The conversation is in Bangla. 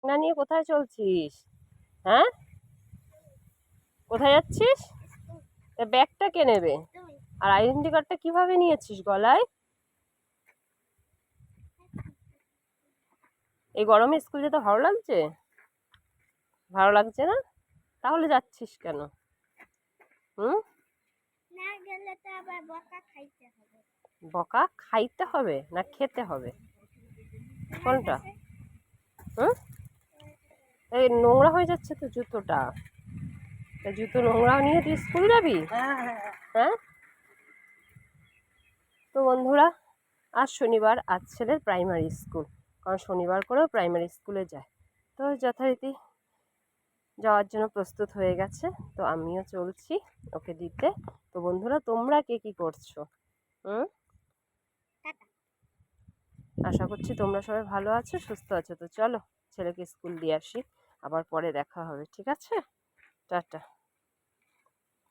না নিয়ে কোথায় চলছিস? হ্যাঁ, কোথায় যাচ্ছিস? তা ব্যাগটা কে নেবে? আর আইডেন্টি কার্ডটা কিভাবে নিয়েছিস গলায়? এই গরমে স্কুল যেতে ভালো লাগছে? ভালো লাগছে না? তাহলে যাচ্ছিস কেন? হুম? না গেলে তো আবার বকা খাইতে হবে। বকা খাইতে হবে না খেতে হবে? কোনটা? হুম? এই নোংরা হয়ে যাচ্ছে তো জুতোটা। তা জুতো নোংরা নিয়ে তুই স্কুল যাবি? হ্যাঁ। তো বন্ধুরা, আজ শনিবার, আজ ছেলের প্রাইমারি স্কুল, কারণ শনিবার করেও প্রাইমারি স্কুলে যায়। তো যথারীতি যাওয়ার জন্য প্রস্তুত হয়ে গেছে। তো আমিও চলছি ওকে দিতে। তো বন্ধুরা, তোমরা কে কি করছো? হুম? আশা করছি তোমরা সবাই ভালো আছো, সুস্থ আছো। তো চলো ছেলেকে স্কুল দিয়ে আসি, আবার পরে দেখা হবে, ঠিক আছে? টাটা।